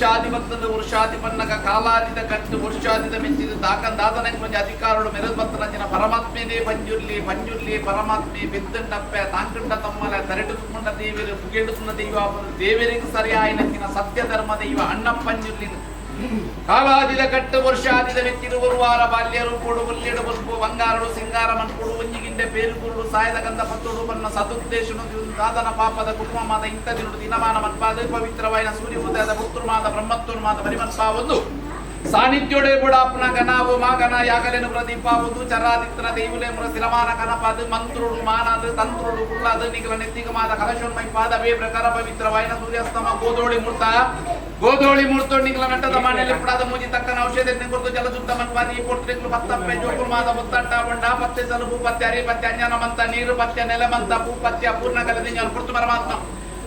ವರ್ಷಾಧಿಪತ್ತದ ವರ್ಷಾಧಿಪನ್ನಕ ಕಾಲಾದಿದ ಕಟ್ಟು ವರ್ಷಾದಿದ ಮೆಚ್ಚಿದ ದಾಕಂದಾದನ ಕೊಂಚ ಅಧಿಕಾರಗಳು ಮೆರೆದ್ಬತ್ತನ ಪರಮಾತ್ಮೇನೇ ಪಂಜುರ್ಲಿ ಪಂಜುರ್ಲಿ ಪರಮಾತ್ಮೆ ಬೆತ್ತಂಡಪ್ಪೆ ತಾಂಕಂಡ ತಮ್ಮಲ ತರೆಟುಕೊಂಡ ದೇವರು ಪುಗೇಡುతున్న ದೈವ ದೇವರಿಗೆ ಸರಿಯಾಯಿನಕ್ಕಿನ ಸತ್ಯ ಧರ್ಮ ದೈವ ಅಣ್ಣಪ್ಪಂಜುರ್ಲಿ ಕಾಲಾದಿದ ಕಟ್ಟು ವರ್ಷಾದಿದ ಮೆಚ್ಚಿರುವರು ವಾರ ಬಾಲ್ಯರು ಕೊಡು ಒಲ್ಲೆಡು ಬಲ್ಪು ಬಂಗಾರಡು ಸಿಂಗಾರ ಮನ್ಕೊಡು ಒಂಜಿಗಿಂಡೆ ಬೇರು ಕುರುಡು ಸಾಯದ ಗಂಧ ಪತ್ತೋಡು ಬನ್ನ ಸದುದ್ದೇಶನು ದಾದನ ಪಾಪದ ಕುಟುಂಬಮಾದ ಇಂಥ ದಿನಡು ದಿನಮಾನ ಮನ್ಪಾದ ಪವಿತ್ರವಾಯಿನ ಸೂರ್ಯ ಉದಯದ ಪುತ್ರಮಾದ ಬ್ರಹ್ಮತ್ವರ್ಮಾದ ಪರಿಮನ್ಪಾವೊಂದು ಸಾನ್ನಿಧ್ಯೋಡೆ ಕೂಡ ಅಪ್ನ ಗನಾವು ಮಾಗನ ಯಾಗಲೇನು ಪ್ರದೀಪಾವುದು ಚರಾದಿತ್ರ ದೈವುಲೆ ಮುರ ಸ್ಥಿರಮಾನ ಕನಪಾದ ಮಂತ್ರುಡು ಮಾನಾದ ತಂತ್ರುಡು ಕುಳ್ಳಾದ ನಿಗಲ ನೆತ್ತಿಗಮಾದ ಕಲಶೋನ್ಮೈ ಪಾದವೇ ಪ್ರಕಾರ ಪವಿತ್ರವಾಯಿನ ಸೂರ್ಯಾಸ್ತಮ ಗೋಧೋಳಿ ಮೂರ್ತ ನಿಗಲ ನಟ್ಟದ ಮನೆಯಲ್ಲಿ ಪುಡಾದ ಮೂಜಿ ತಕ್ಕನ ಔಷಧ ಕುರಿತು ಜಲಸುತ್ತ ಮನ್ಪಾದಿ ಪೊರ್ಟ್ರಿಗಳು ಪತ್ತಪ್ಪೆ ಜೋಕುಲ್ ಮಾದ ಮುತ್ತಟ್ಟ ಬಂಡ ಪತ್ತೆ ಸಲುಬು ಪತ್ತೆ ಅರಿ ಪತ್ತೆ ಅಂಜನ ಮಂತ ನೀರು ಪತ್ಯ ನೆಲಮಂತ ಭೂಪತ್ಯ ಪೂರ್ಣ ಕಲದಿಂದ ಕುರ್ತು ಪರಮಾತ್ಮ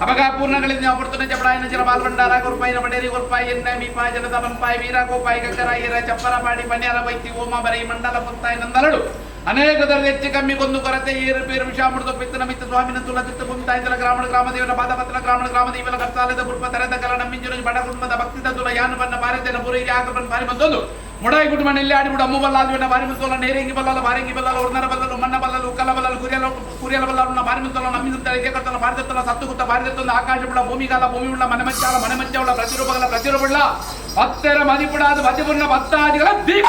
ಅಪಗ ಪೂರ್ಣಗಳಿಂದ ನಾವು ಪುರ್ತನೆ ಚಪಡಾಯಿನ ಜಲ ಬಾಲ್ಭಂಡಾರ ಗುರುಪಾಯಿನ ಬಡೇರಿ ಗುರುಪಾಯಿ ಎನ್ನ ಮೀಪಾಯ ಜನದ ಬನ್ಪಾಯಿ ವೀರ ಗೋಪಾಯಿ ಗಕ್ಕರಾಯಿರ ಚಪ್ಪರ ಪಾಡಿ ಪನ್ಯಾರ ವೈತಿ ಓಮ ಬರೈ ಮಂಡಲ ಪುತ್ತಾಯಿ ನಂದರಡು ಅನೇಕ ದರದ ಹೆಚ್ಚು ಕಮ್ಮಿ ಕೊಂದು ಕೊರತೆ ಏರು ಪೇರು ವಿಷಾಮೃತ ಪಿತ್ತನ ಮಿತ್ತ ಸ್ವಾಮಿನ ತುಲ ತಿತ್ತು ಪುಂತಾಯಿತಲ ಗ್ರಾಮ ದೇವರ ಪಾದಪತ್ರ ಗ್ರಾಮ ದೇವರ ಕರ್ತಾಲದ ಗುರುಪ ತರದ ಕಲ ನಮ್ಮಿಂಜುನ ಬಡ ಕುಟುಂಬದ ಭಕ್ತಿದ ತುಲ ಯಾನ ಬನ್ನ ಭಾರತನ ಪುರಿ ಯಾಕಪನ್ ಭಾರಿ ಬಂದೊಂದು ಮುಡಾಯಿ ಗುಟ್ಟು ಮನೆಯಲ್ಲಿ ಆಡಿಬಿಡು ಅಮ್ಮು ಬಲ್ಲಾದ್ವಿನ ಭಾರಿ ಮಂತೋಲ ನೇರಿಂಗಿ ಬಲ್ಲಲ್ಲ ಭಾರಿಂಗಿ ಬಲ್ಲಲ್ಲ ಉರ್ನರ ಬಲ್ಲಲು ಮಣ್ಣ ಬಲ್ಲಲು ಉಕ್ಕಲ ಬಲ್ಲಲು ಕುರಿಯಲ ಬಲ್ಲಲು ಭಾರಿ ಮಂತೋಲ ನಮ್ಮಿಂದ ಕರ್ತಲ ಭಾರತತ್ತಲ ಸತ್ತು ಗುತ್ತ ಭಾರತತ್ತೊಂದು ಆಕಾಶ ಬಿಡ ಭೂಮಿಗಾಲ ಭೂಮಿ ಉಳ್ಳ ಮನೆ ಮಚ್ಚ ಉಳ್ಳ ಪ್ರತಿರೂಪಗಳ ಭಕ್ತರ ಮದಿಪುಡಾದ ಭಜಪುರ್ಣ ಭಕ್ತಾದಿಗಳ ದೀಪ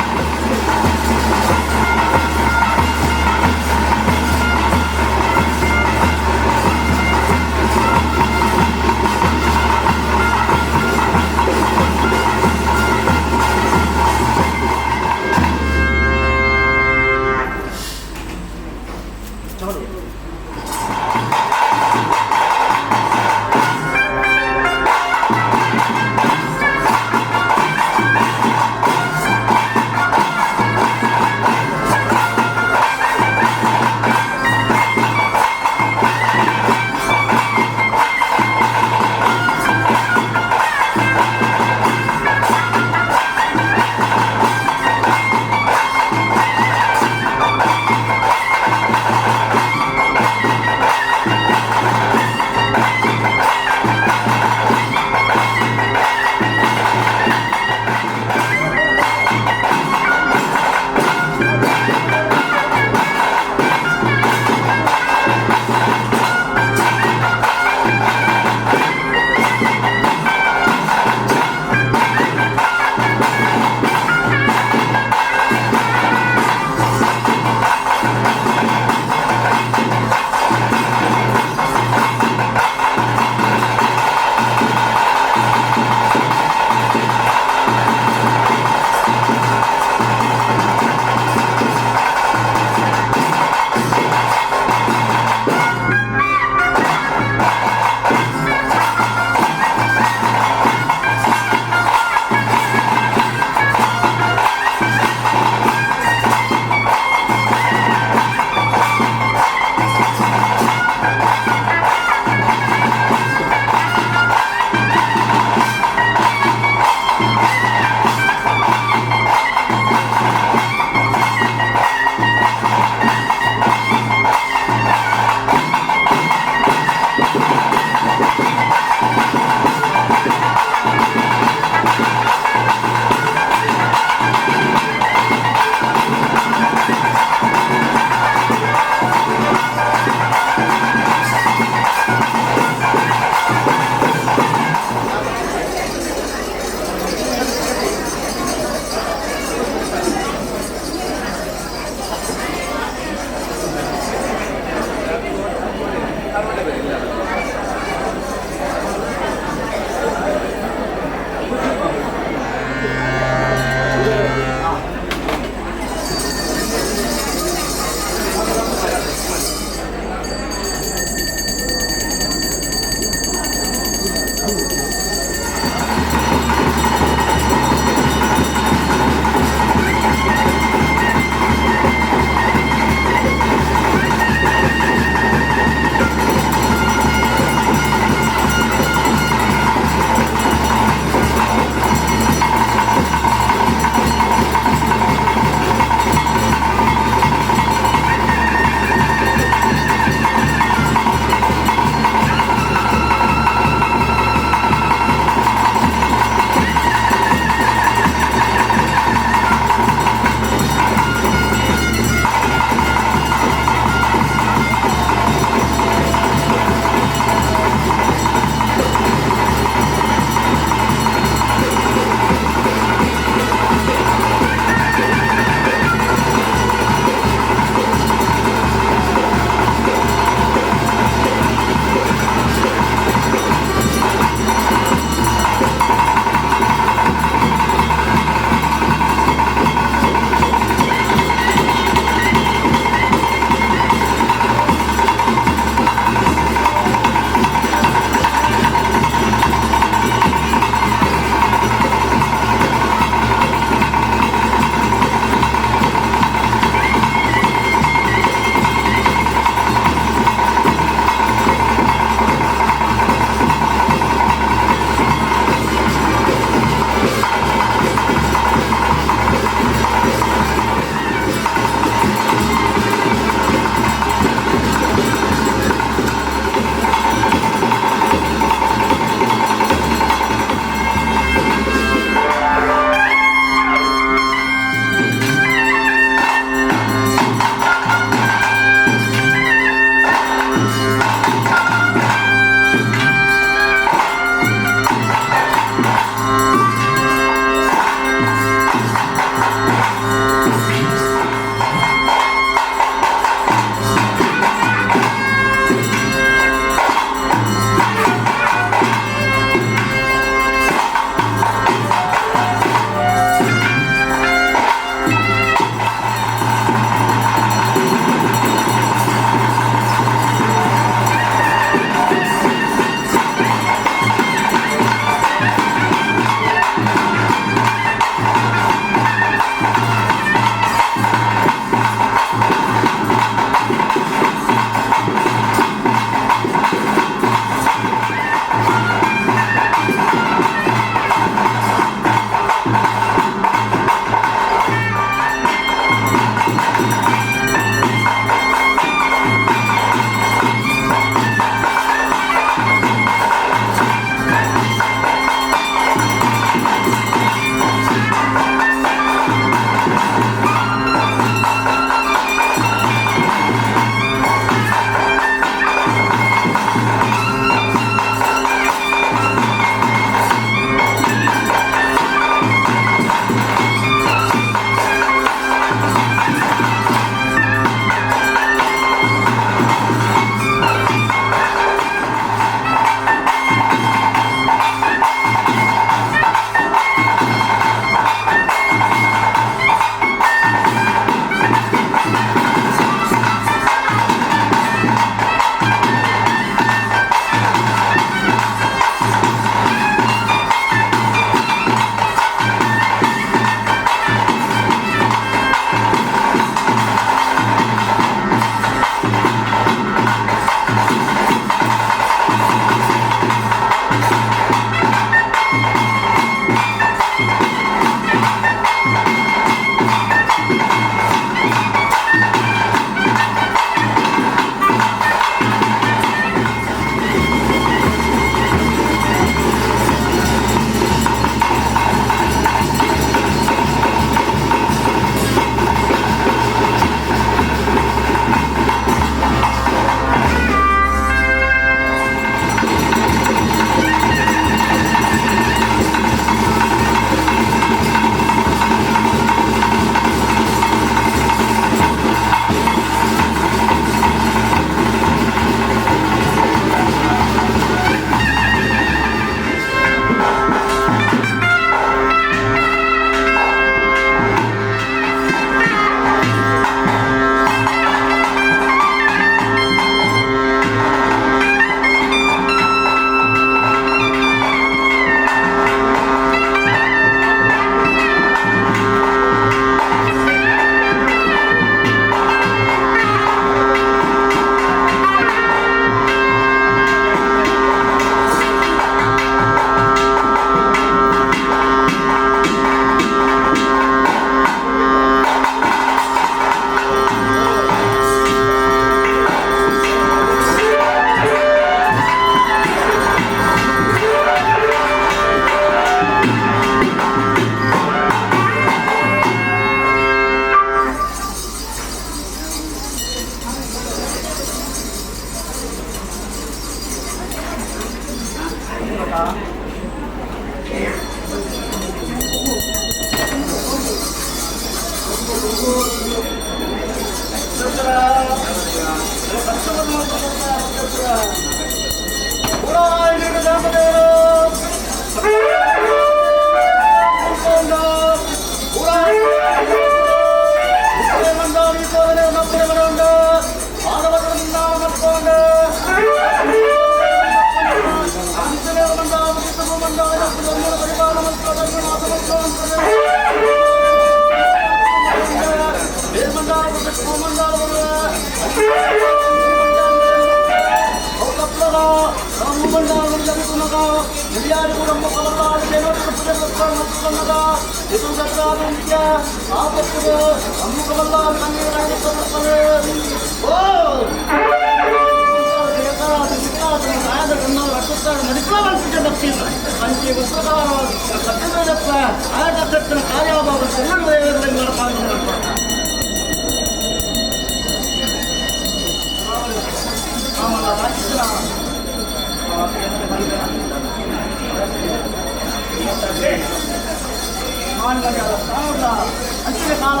ಅಂಚಿನ ಕಾಲ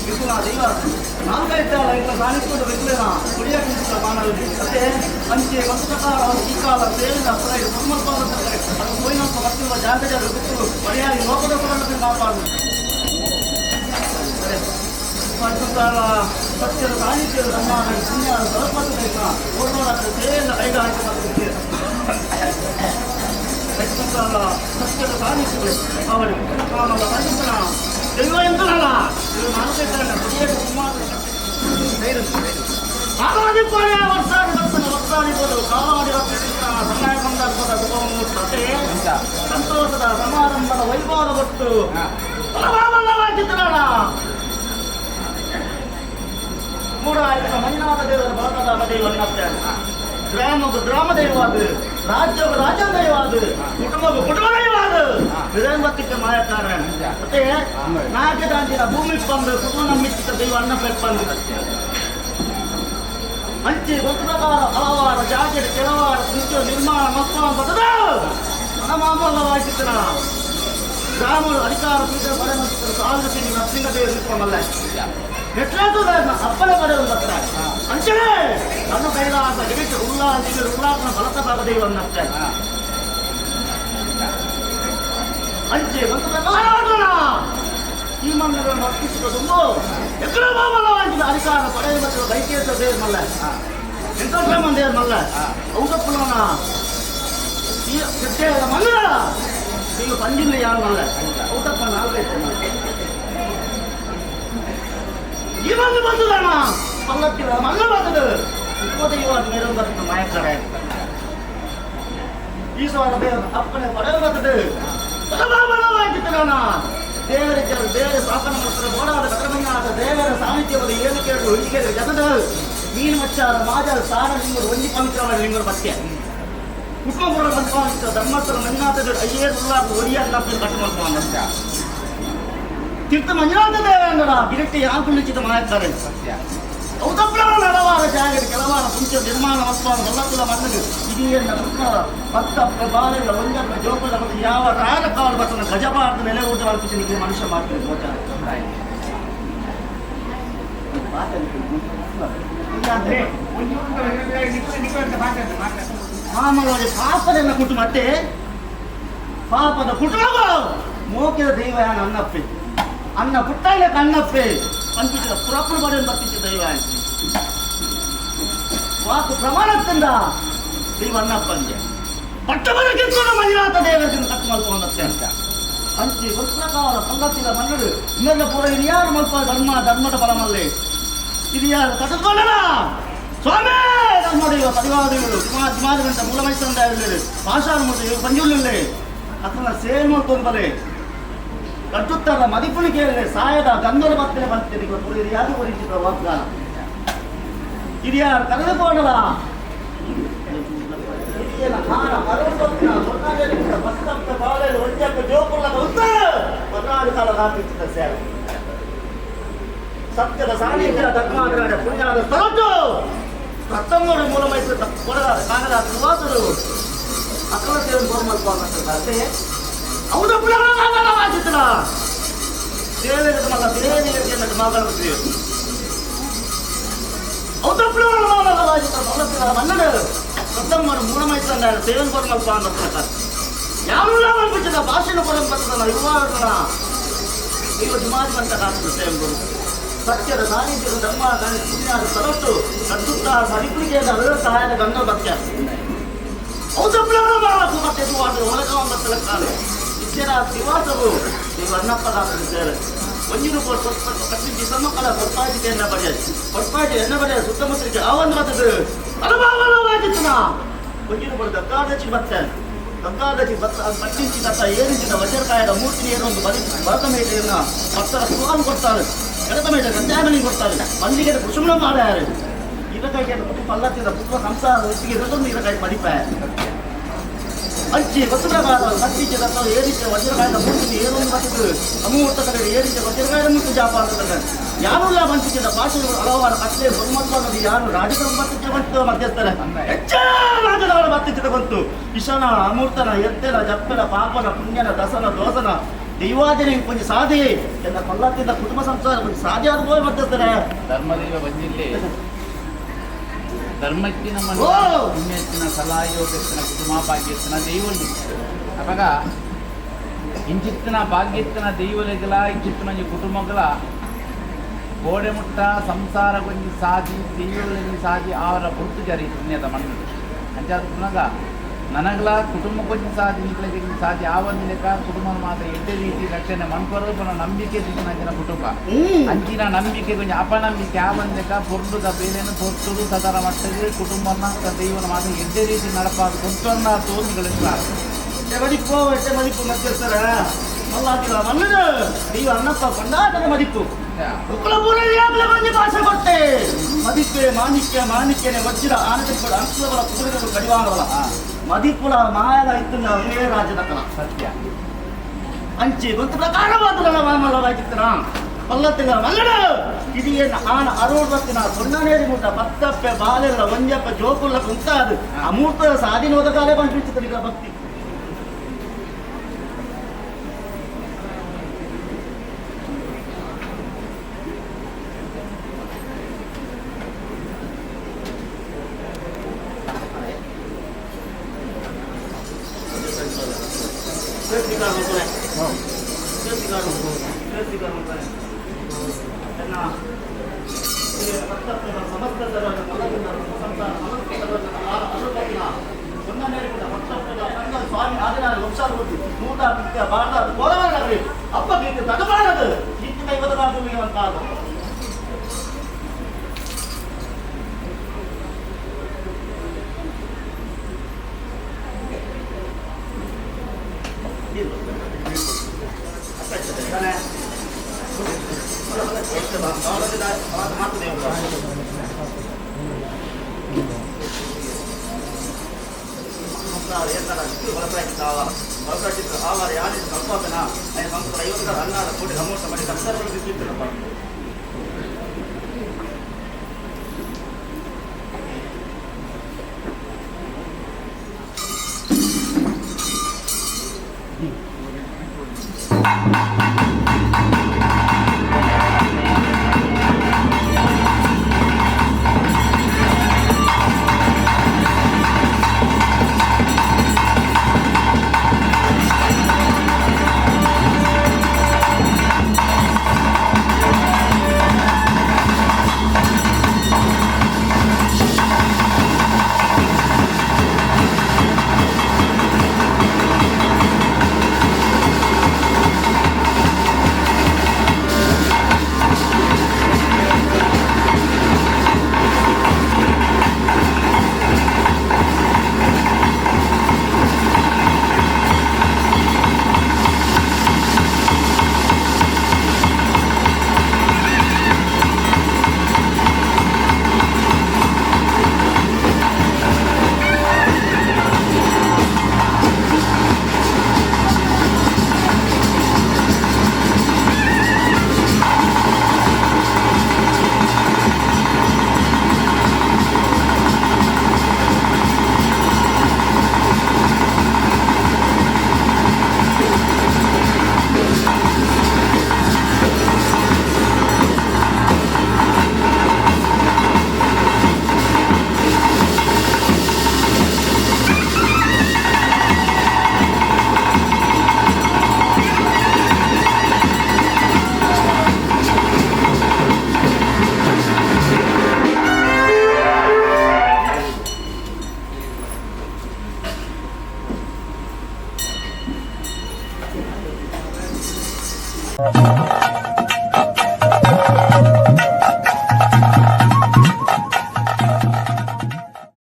ఇప్పుడు నా దైవ నాలుగైతే ఇట్లా సాధించుకుంటూ వెళ్తున్నా కుడియాకుంటున్నా మానవుడు అంటే మంచి వంశకాలం ఈ కాలం తేలిన అప్పుడే కుటుంబాలు అది పోయినంత వస్తువుల జాగ్రత్తగా గుర్తులు మర్యాద లోపల కూడా కాపాడు సరే పంచుతాల సత్యలు సాధించారు సమ్మానం పుణ్యాలు సరస్వతి ఓటోడ తేలిన కైగా పంచుతాల సత్యలు సాధించారు కాబట్టి కుటుంబాల పంచుతున్నా దైవ ఎంతలా కాలాడిపోయే వర్షాన్ని వర్షాడిపోదు కాలాడిపోతున్న సహాయ సందర్భ సంతోషದ ಸಮಾರಂಭದ ವೈಭವದ ಗೊತ್ತು ಚಿತ್ರಣ ಮೂಡ ಆಯ್ತು ಮಂಜುನಾಥ ದೇವರ ಭಾಗದ ಮದುವೆ ಗ್ರಾಮ ದೈವವಾದ ರಾಜ್ಯ ದೈವವಾದ ಕುಟುಂಬ ದೈವವಾದ ವಿಧಂಬಕ್ಕೆ ಮಾಯಕಾರ ಮತ್ತೆ ನಾಲ್ಕು ದಾಂಚಿನ ಭೂಮಿ ಬಂದು ಕುಟುಂಬ ಮಿಚ್ಚಿದ ದೈವ ಅನ್ನಪ್ಪ ಬಂದು ಮಂಚಿ ಒಂದು ಪ್ರಕಾರ ಹಲವಾರು ಜಾಕೆಟ್ ಕೆಲವಾರು ಕುಂಚು ನಿರ್ಮಾಣ ಮಕ್ಕಳ ಬದದ ಮನಮಾಮೂಲವಾಗಿದ್ದನ ಗ್ರಾಮಗಳು ಅಧಿಕಾರ ಪೀಠ ಪಡೆದ ಸಾಲುಸಿ ನರಸಿಂಹ ದೇವರು ನಿಂತ್ಕೊಂಡಲ್ಲ ಅಪ್ಪನ ಪಡೆ ಒಂದು ಅಂಚನೆ ನನ್ನ ಕೈಲಾಸ ಗಿರಿಟ್ಟು ಉಲ್ಲಾಸನ ಬಲತ ಭಾಗದೈವನ್ನಷ್ಟೇ ಅಂಚೆ ಒಂದು ಪ್ರಕಾರ ಈ ಮಂದಿರವನ್ನು ಅರ್ಪಿಸಿಕೊಂಡು ಎಕ್ಕಡ ಮಾಮೂಲವಾಗಿದ್ದ ಅಧಿಕಾರ ಪಡೆಯುವ ದೈತ್ಯೇಶ ದೇವ್ರ ಮಲ್ಲ ವೆಂಕಟರಾಮನ ದೇವ್ರ ಮಲ್ಲ ಔದಪ್ಪನ ಈ ಸಿದ್ದೇದ ಮಲ್ಲ ಈಗ ಪಂಜಿಲ್ಲ ಯಾರು ಮಲ್ಲ ಔದಪ್ಪ ನಾಲ್ಕೈತೆ ಈ ಮಂದಿ ಬಂದದಣ್ಣ ಪಲ್ಲಕ್ಕಿದ ಮಲ್ಲ ಬಂದದು ಉಪದೈವಾದ ಮೇಲೆ ಬರ್ತ ಮಾಯಕರ ಈ ಸವಾರ ದೇವ್ರ ಅಪ್ಪನೇ ಪಡೆಯ ಬರ್ತದೆ ದೇವರ ಶಾಸನ ಬೋಡಾದ ಕಟಮನ್ನಾದ ದೇವರ ಸಾಹಿತ್ಯವಾದ ಏನು ಕೇಳು ಹೊಂದಿಗೆ ಜಗದ ಮೀನು ಮಚ್ಚಾದ ಮಾಜಾದ ಸಾರ ಲಿಂಗರು ಒಂದಿ ಪವಿತ್ರವಾದ ಲಿಂಗರು ಮತ್ತೆ ಕುಟುಂಬಗಳ ಸಂಪಾದಿಸಿದ ಧರ್ಮಸ್ಥಳ ಮಂಜುನಾಥ ಅಯ್ಯೇ ಉಲ್ಲಾಸ ಒಡಿಯಾದ ನಪ್ಪಿ ಕಟ್ಟುವಂತ ತೀರ್ಥ ಮಂಜುನಾಥ ದೇವೇಂದ್ರ ಗಿರಿಟ್ಟಿ ಆಂಕುಲಿಚಿತ ಮಾಯತ್ತಾರೆ ಔತಪ್ರಾಣ ಹಲವಾರು ಜಾಗದ ಕೆಲವಾರು ಮುಂಚ ನಿರ್ಮಾಣ ವಸ್ತುವಾದ ಎಲ್ಲಕ್ಕೂ ಬಂದದು ಇದೀಯನ್ನ ಭಕ್ತ ಬಾಲೆಲ್ಲ ಒಂದಪ್ಪ ಜೋಪದ ಮತ್ತು ಯಾವ ರಾಗ ಕಾವಲು ಬರ್ತದೆ ಗಜಪಾರ್ಥ ನೆಲೆ ಊಟ ಅಲ್ಪಿಸಲಿಕ್ಕೆ ಮನುಷ್ಯ ಮಾಡ್ತಾರೆ ಗೋಚಾರ ಮಾಮೂಲಾಗಿ ಪಾಪದೆಲ್ಲ ಕುಟುಂಬ ಮತ್ತೆ ಪಾಪದ ಕುಟುಂಬ ಮೋಕಿದ ದೈವ ಅನ್ನಪ್ಪೆ ಅನ್ನ ಪುಟ್ಟಾಗ ಕಣ್ಣಪ್ಪೆ ಪಂಚಿಸಿದ ಪುರಪ್ಪನ ಬಡ ಬರ್ತಿದ್ದ ದೈವ ವಾಕು ಪ್ರಮಾಣದಿಂದ ದೈವ ಅನ್ನಪ್ಪನಿಗೆ ಪಟ್ಟಬರ ಕಿತ್ಕೊಂಡು ಮಂಜುನಾಥ ದೇವರಿಗೆ ಕಟ್ಟು ಮಲ್ಕೊಂಡತ್ತೆ ಅಂತ ಹಂಚಿ ಪ್ರಕಾರ ಸಂಗತಿಯ ಮನ್ನಡು ಇನ್ನೆಲ್ಲ ಪೂರ ಹಿರಿಯಾರು ಮಲ್ಪ ಧರ್ಮದ ಬಲಮಲ್ಲಿ ಹಿರಿಯಾರು ಕಟ್ಟಿಕೊಂಡನ ಸ್ವಾಮಿ ಧರ್ಮದೇವ ಪರಿವಾರಗಳು ದಿಮಾದ ಗಂಟ ಮೂಲ ಮೈಸೂರು ಭಾಷಾ ಪಂಜುರ್ಲಿ ಅತನ ಸೇಲ್ ಮಾಡ್ಕೊಂಡು ಬಲೆ ಕಟ್ಟುತ್ತಾರ ಮದಿಪುಣಿ ಕೇಳಿದೆ ಸಾಯದ ಗಂಧದ ಬರ್ತೇನೆ ಬರ್ತೀನಿ ಪೂರ ಹಿರಿಯಾರು ಪರಿಚಿತ ವಾಗ್ದಾನ ಹಿರಿಯಾರು ಕರೆದುಕೊಂಡಲ ಸತ್ಯದ ಸಾನ್ನಿಧ್ಯ ಧರ್ಮಾಗ್ರಹ ಪುಣ್ಯದ ಸ್ಥಳದ್ದು ಹತ್ತೊಂಬತ್ತು ಮೂಲ ಮೈಸೂರು ಕಾಗದ ಸುವಾಸರು ಅಕ್ಕಲ ಸೇವನ್ ಗೋರ್ಮಲ್ಪೇ ಅವರ ಪುನಃ ದೇವೇಂದ್ರ ಮಗ ದೇವಿಗೆ ಮಗಳು మన్నడు మొత్తం మన మూఢమైతున్నారు సేవన్ కొరకు స్వామి యానులా అనిపించిన భాషను కొరకు బతుకుతున్నా యువన ನೀವು ಜಿಮಾತಿವಂತ ಕಾಲದ ಸೇವೆಗಳು ಸತ್ಯದ ಸಾನ್ನಿಧ್ಯದ ಧರ್ಮ ಪುಣ್ಯದ ಸರಟ್ಟು ಕಟ್ಟುತ್ತ ಮರಿಪುರಿಗೆ ಅದರ ಸಹಾಯದ ಗಂಧ ಭಕ್ತ ಮತ್ತೆ ಒಳಗ ಕಾಲು ಇಚ್ಛೆನ ನಿವಾಸವು ನೀವು ಅನ್ನಪ್ಪದ ಸೇರೆ ಒಂಜಿನ ಕಟ್ಟಿದ್ದು ಸಮ್ಮಕ್ಕಳ ಹೊರಪಾಯಿಗೆ ಎನ್ನ ಪಡೆಯದು ಹೊರಪಾಯಿಗೆ ಎನ್ನ ಪಡೆಯದು ಸುತ್ತಮುತ್ತಲಿಗೆ ಆ ಒಂದು ಮತದ್ದು ಅನುಭವವಾಗಿತ್ತು ಒಂಜಿನ ಬಡ್ದು ಗಂಗಾದಚಿ ಬರ್ತೇನೆ ಗಂಗಾದಚಿ ಪಟ್ಟಿಂಚಿದ ಏರಿಂಚಿದ ವಜ್ರಕಾಯದ ಮೂರ್ತಿ ಏನೊಂದು ಭರತ ಮೇಲೆಯನ್ನ ಭಕ್ತರ ಸುಖಾನ್ ಕೊಡ್ತಾರೆ ಎಡತ ಮೇಲೆ ಗಂಜಾಮಣಿ ಕೊಡ್ತಾರೆ ಮಲ್ಲಿಗೆ ಕುಸುಮ ಮಾಡ್ಯಾರು ಇರಕಾಯಿಗೆ ಪಲ್ಲತ್ತಿದ ಪುತ್ರ ಸಂಸಾರ ಹೆಚ್ಚಿಗೆ ಇರೋದೊಂದು ಇರಕಾಯಿ ಮಡಿಪಾಯ ಅಂಚಿ ವಸ್ತ್ರಗಾರ ಕಟ್ಟಿಂಚಿದ ಏರಿಕೆ ವಜ್ರಕಾಯದ ಮೂರ್ತಿ ಏನೊಂದು ಬರ್ತದೆ ಅಮೂರ್ತ ಕಡೆ ಏರಿಕೆ ವಜ್ರಕಾಯದ ಮೂರ್ತಿ ಜಾಪಾನ ಯಾರುಲ್ಲ ಬಂಚಿದ ಭಾಷೆಗಳು ಹಲವಾರು ಕಟ್ಟೆ ಬಹುಮತವಾದ ಯಾರು ರಾಜಕೀಯ ಬಂತು ಮಧ್ಯಸ್ಥರ ಹೆಚ್ಚ ರಾಜದವರ ಮತ್ತಿದ್ದ ಬಂತು ಇಶನ ಅಮೂರ್ತನ ಎತ್ತೆನ ಜಪ್ಪನ ಪಾಪನ ಪುಣ್ಯನ ದಸನ ದೋಸನ ದೈವಾದಿನ ಕೊಂಚ ಸಾಧಿ ಎಲ್ಲ ಪಲ್ಲತ್ತಿದ್ದ ಕುಟುಂಬ ಸಂಸಾರ ಕೊಂಚ ಸಾಧಿ ಆದ ಮಧ್ಯಸ್ಥರ ಧರ್ಮದೈವ ಬಂದಿಲ್ಲಿ ಧರ್ಮಕ್ಕಿನ ಪುಣ್ಯತ್ತಿನ ಸಲಹಾಯೋಗತ್ತಿನ ಕುಟುಂಬ ಭಾಗ್ಯತ್ತಿನ ದೈವಲ್ಲಿ ಅವಾಗ ಇಂಚಿತ್ತಿನ ಭಾಗ್ಯತ್ತಿನ ದೈವಲೆಗಳ ಇಂಚಿತ್ತಿನ ಕುಟುಂಬಗಳ ಗೋಡೆ ಮುಟ್ಟ ಸಂಸಾರ ಕೊಂಚ ಸಾಧಿ ದೈವಗಳಲ್ಲಿ ಸಾಧಿ ಅವರ ಗುರುತು ಜರಿ ಪುಣ್ಯದ ಮಣ್ಣು ಅಂಚಾದ ನನಗಳ ಕುಟುಂಬ ಕೊಂಚ ಸಾಧಿ ನಿಂತಲಿಗೆ ಸಾಧಿ ಆವೊಂದು ಲೆಕ್ಕ ಕುಟುಂಬ ಮಾತ್ರ ಎಡ್ಡೆ ರೀತಿ ರಕ್ಷಣೆ ಮನ್ಕೊರೋಪನ ನಂಬಿಕೆ ದಿನ ಕುಟುಂಬ ಅಂಚಿನ ನಂಬಿಕೆ ಕೊಂಚ ಅಪನಂಬಿಕೆ ಆವೊಂದು ಲೆಕ್ಕ ಪೊರ್ಲುದ ಬೇಲೆಯನ್ನು ಪೊರ್ತುಡು ಸದರ ಮಟ್ಟಕ್ಕೆ ಕುಟುಂಬನ ದೈವನ ಮಾತ್ರ ಎಡ್ಡೆ ರೀತಿ ನಡಪಾದ ಕೊಟ್ಟನ್ನ ತೋರಿಗಳಿಲ್ಲ ಮದಿಪ್ಪು ಎಷ್ಟೇ ಮದಿಪ್ಪು ಮಧ್ಯಸ್ಥರ ಮಲ್ಲಾತಿಗಳ ಮನ್ನಡು ನೀವು ಅನ್ನಪ್ಪ ಕೊಂಡಾಟದ ಮದಿಪ್ಪು ಭಾಷೆ ಕೊಟ್ಟೆ ಮದಿಪ್ಪೆ ಮಾಣಿಕ್ಯನೆ ವಜ್ರ ಆನಂದಪಡ ಅಂಶಗಳ ಕುದುರೆಗಳು ಕಡಿವಾಣವಲ್ಲ ಮದಿಪ್ಪುಳ ಮಾಯದ ಇತ್ತು ಅವೇ ರಾಜ್ಯದ ಕಲ ಸತ್ಯ ಅಂಚಿ ಗೊತ್ತು ಪ್ರಕಾರವಾದ ಮಾಮಲವಾಗಿತ್ತನ ಪಲ್ಲತ್ತಿನ ಮಲ್ಲಡು ಇದು ಏನು ಆನ ಅರುವತ್ತಿನ ಸೊನ್ನನೇರಿ ಮುಟ್ಟ ಪತ್ತಪ್ಪೆ ಬಾಲೆಲ್ಲ ಒಂಜಪ್ಪ ಜೋಕುಲ್ಲ ಕುಂತಾದು ಅಮೂರ್ತ ಸಾಧಿನೋದ ಕಾಲೇ ಬಂದಿರ್ತದೆ ಭಕ್ತಿ ಸ್ವಾಮಿ ಆದಿನಾರು ವಂಶಾಲ ನೂಟ ಭಾರತ ಕೋಲಾರನಗರಿ ಹಬ್ಬ ಗೀತೆ ತಗಬಾರದು ಇತ್ತು ಕೈವದನಾದು ಅಂತ ಆವಾರ ಯಾರು ಸಂಪಾದನಾ ಸಂಸ್ಥೆ 50 ಅನ್ನದ ಕೋಟಿ ಅಮೌಂಟ್ ಮಾಡಿ ಸರ್ಕಾರಗಳು